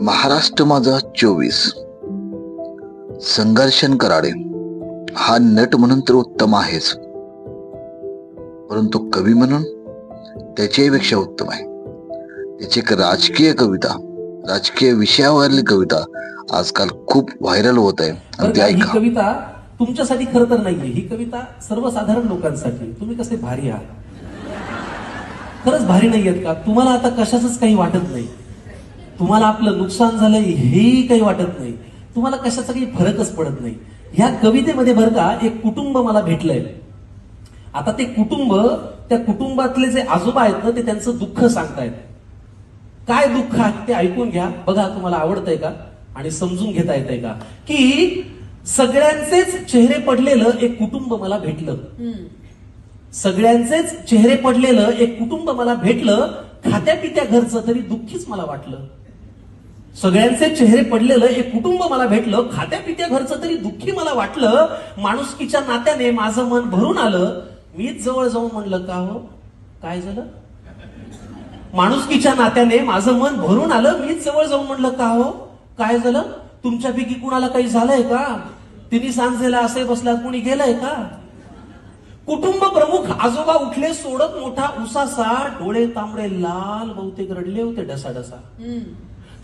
महाराष्ट्र माझा 24 संघर्षण कराडे हा नट म्हणून तर उत्तम आहेच, परंतु कवी म्हणून त्याच्यापेक्षा उत्तम आहे. त्याची एक राजकीय कविता, राजकीय विषयावरली कविता आजकाल खूप व्हायरल होत आहे. आणि ते ही ऐका. कविता तुमच्यासाठी खरं तर नाहीये, ही कविता सर्वसाधारण लोकांसाठी. तुम्ही कसे भारी आहात, खरंच भारी नाहीयेत का? तुम्हाला आता कशाचंच काही वाटत नाही, तुम्हाला आपलं नुकसान झालंय हेही काही वाटत नाही, तुम्हाला कशाचा काही फरकच पडत नाही. ह्या कवितेमध्ये बरं का एक कुटुंब मला भेटलंय. आता ते कुटुंब, त्या कुटुंबातले जे आजोबा आहेत ना, ते त्यांचं दुःख सांगतायत. काय दुःख आहे ते ऐकून घ्या, बघा तुम्हाला आवडतंय का आणि समजून घेता येतंय का. की सगळ्यांचेच चेहरे पडलेलं एक कुटुंब मला भेटलं, सगळ्यांचेच चेहरे पडलेलं एक कुटुंब मला भेटलं, खात्या पित्या घरचं तरी दुःखीच मला वाटलं. सगळ्यांचे चेहरे पडलेलं एक कुटुंब मला भेटलं, खात्या पित्या घरचं तरी दुःखी मला वाटलं. माणुसकीच्या नात्याने माझं मन भरून आलं, मीच जवळ जाऊन म्हणलं का हो काय झालं. माणुसकीच्या नात्याने माझं मन भरून आलं, मीच जवळ जाऊन म्हणलं का हो काय झालं. तुमच्यापैकी कुणाला काही झालंय का? तिन्ही सांजेला असे बसल्यात, कुणी गेलंय का? कुटुंब प्रमुख आजोबा उठले सोडत मोठा उसासा, डोळे तांबडे लाल, बहुतेक रडले होते डसाडसा.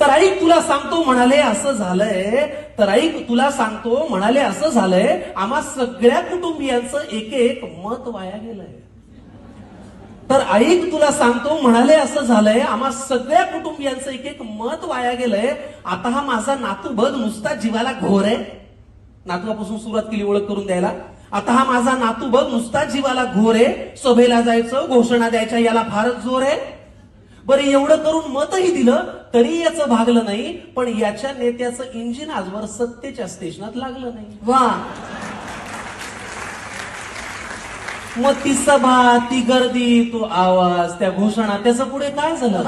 तर ऐक तुला सांगतो म्हणाले असं झालंय, तर ऐक तुला सांगतो म्हणाले असं झालंय, आम्हा सगळ्या कुटुंबियांचं एक एक मत वाया गेलंय. तर ऐक तुला सांगतो म्हणाले असं झालंय, आम्हा सगळ्या कुटुंबियांचं एक एक मत वाया गेलंय. आता हा माझा नातू बघ नुसता जीवाला घोर आहे. नातवापासून सुरुवात केली ओळख करून द्यायला. आता हा माझा नातू बघ नुसता जीवाला घोर आहे. सभेला जायचं, घोषणा द्यायच्या याला फारच जोर आहे. बरं एवढं करून मतही दिलं तरी याचं भागलं नाही, पण याच्या नेत्याचं इंजिन आजवर सत्तेच्या स्टेशनात लागलं नाही. वा. मग ती सभा, ती गर्दी, तो आवाज, त्या घोषणा, त्याचं पुढे काय झालं?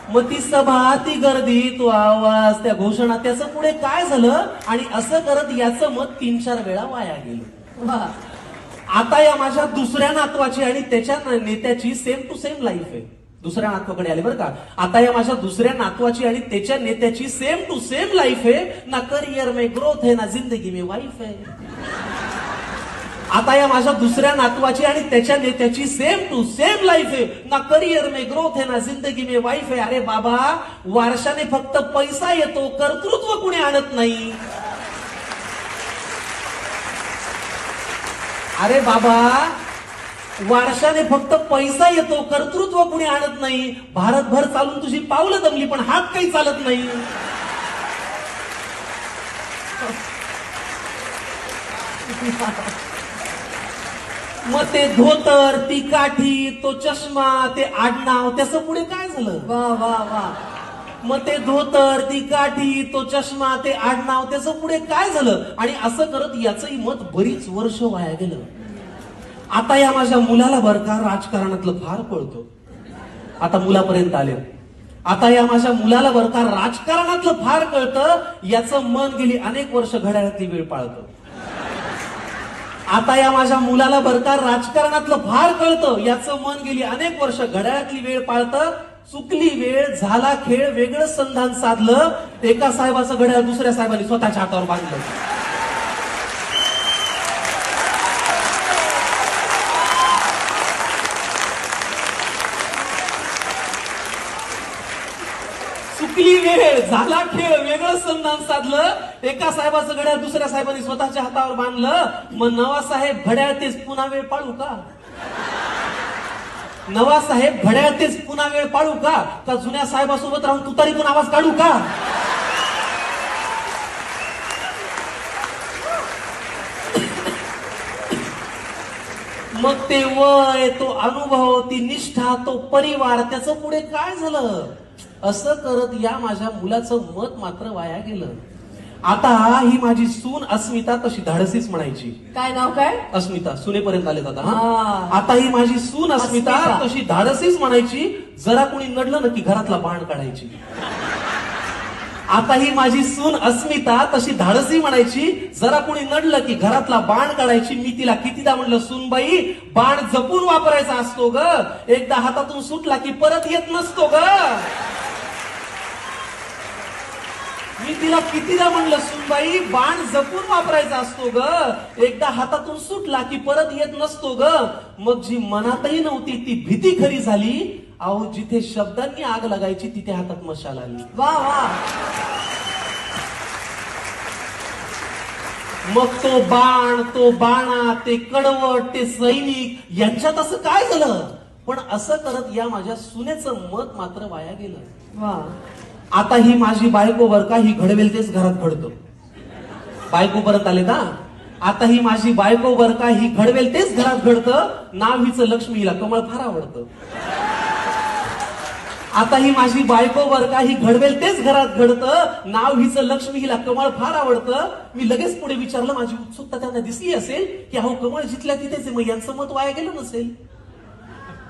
मग ती सभा, ती गर्दी, तो आवाज, त्या घोषणा, त्याचं पुढे काय झालं? आणि असं करत याचं मत 3-4 वेळा वाया गेलं. आता या माझ्या दुसऱ्या नातवाची आणि त्याच्या नेत्याची सेम टू सेम लाईफ आहे. दुसऱ्या नातवाकडे आले बरं का. आता या माझ्या दुसऱ्या नातवाची आणि त्याच्या नेत्याची सेम टू सेम लाईफ आहे. ना करियर में ग्रोथ है, ना जिंदगी में वाईफ है. आता या माझ्या दुसऱ्या नातवाची आणि त्याच्या नेत्याची सेम टू सेम लाईफ आहे. ना करियर में ग्रोथ है, ना जिंदगी में वाईफ है. अरे बाबा, वारशाने फक्त पैसा येतो, कर्तृत्व कुणी आणत नाही. अरे बाबा, वारशाने फक्त पैसा येतो, कर्तृत्व कुणी आणत नाही. भारतभर चालून तुझी पावलं दमली, पण हात काही चालत नाही. मग ते धोतर, ती काठी, तो चष्मा, ते आडनाव, त्याचं पुढे काय झालं? वा वा वा. मग ते धोतर, ती काठी, तो चष्मा, ते आडनाव, त्याचं पुढे काय झालं? आणि असं करत याचंही मत बरीच वर्ष वाया गेलं. आता या माझ्या मुलाला बरं का राजकारणातलं फार कळतं. आता मुलापर्यंत आले. आता या माझ्या मुलाला बरं का राजकारणातलं फार कळतं. याचं मन गेली अनेक वर्ष घड्याळातली वेळ पाळतं. आता या माझ्या मुलाला बरं का राजकारणातलं फार कळतं. याचं मन गेली अनेक वर्ष घड्याळातली वेळ पाळतं. चुकली वेळ, झाला खेळ, वेगळं संधान साधलं. एका साहेबाचं घड्याळ दुसऱ्या साहेबांनी स्वतःच्या हातावर बांधलं. चुकली वेळ, झाला खेळ, वेगळं संधान साधलं. एका साहेबाचं घड्याळ दुसऱ्या साहेबांनी स्वतःच्या हातावर बांधलं. मग नवा साहेब घड्याळ तेच पुन्हा वेळ पाळू का? नवा साहेब घड्याळ तेच पुन्हा वेळ पाळू का? का जुन्या साहेबासोबत राहून तुतारीतून आवाज काढू का? मग ते वय, तो अनुभव, ती निष्ठा, तो परिवार, त्याचं पुढे काय झालं? असं करत या माझ्या मुलाचं मत मात्र वाया गेलं. आता ही माझी सून अस्मिता तशी धाडसीच म्हणायची. काय नाव काय? अस्मिता. सुनेपर्यंत आले आता. आता ही माझी सून अस्मिता तशी धाडसीच म्हणायची. जरा कोणी नडलं ना की घरातला बाण काढायची. आता ही माझी सून अस्मिता तशी धाडसी म्हणायची. जरा कोणी नडलं की घरातला बाण काढायची. मी तिला कितीदा म्हणलं, सूनबाई बाण जपून वापरायचा असतो ग, एकदा हातातून सुटला की परत येत नसतो ग. मी तिला कितीदा म्हणलं सुनबाई बाण जपून वापरायचा असतो ग, एकदा हातातून सुटला की परत येत नसतो ग. मग जी मनातही नव्हती ती भीती खरी झाली. अहो जिथे शब्दांनी आग लागायची तिथे हातात मशाल आली. वा वा. मग तो बाण, तो बाणा, ते कडवट, ते सैनिक यांच्यात असं काय झालं. पण असं करत या माझ्या सुनेचं मत मात्र वाया गेलं. वा. आता ही माझी बायको बर का, ही घडवेल तेच घरात घडतं. बायको परत आले का. आता ही माझी बायको बर का, ही घडवेल तेच घरात घडतं. नाव हिचं लक्ष्मी, हिला कमळ फार आवडतं. आता ही माझी बायको बर का, ही घडवेल तेच घरात घडतं. नाव हिचं लक्ष्मी, हिला कमळ फार आवडतं. मी लगेच पुढे विचारलं, माझी उत्सुकता त्यांना दिसली असेल की अहो कमळ जिथल्या तिथेच आहे, मग यांचं मत वाया गेलं नसेल.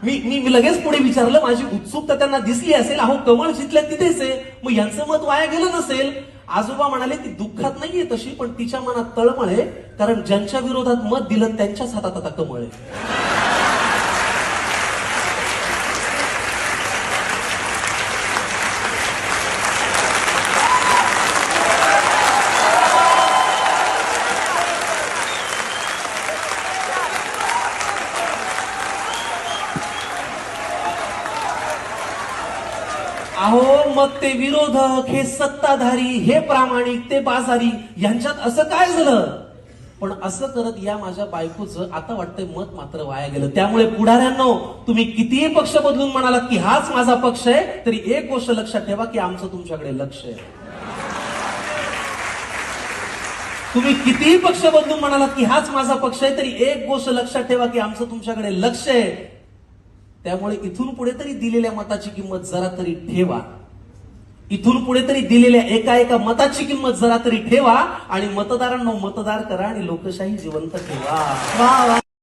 मी लगेच पुढे विचारलं, माझी उत्सुकता त्यांना दिसली असेल, अहो कमळ जिथल्या तिथेच आहे, मग यांचं मत वाया गेलं नसेल. आजोबा म्हणाले ती दुःखात नाहीये तशी, पण तिच्या मनात तळमळ आहे, कारण ज्यांच्या विरोधात मत दिलं त्यांच्याच हातात आता कमळ आहे. अहो मग ते विरोधक, हे सत्ताधारी, हे प्रामाणिक, ते बाजारी, यांच्यात असं काय झालं. पण असं करत या माझ्या बायकोचं आता वाटतंय मत मात्र वाया गेलं. त्यामुळे पुढाऱ्यांनो, तुम्ही कितीही पक्ष बदलून म्हणालात की हाच माझा पक्ष आहे, तरी एक गोष्ट लक्षात ठेवा की आमचं तुमच्याकडे लक्ष आहे. तुम्ही कितीही पक्ष बदलून म्हणालात की हाच माझा पक्ष आहे, तरी एक गोष्ट लक्षात ठेवा की आमचं तुमच्याकडे लक्ष आहे. त्यामुळे इथून पुढे तरी दिलेल्या मताची किंमत जरा तरी ठेवा. इथून पुढे तरी दिलेल्या एका एका मताची किंमत जरा तरी ठेवा आणि मतदारांना मतदार करा आणि लोकशाही जिवंत ठेवा. वा वा.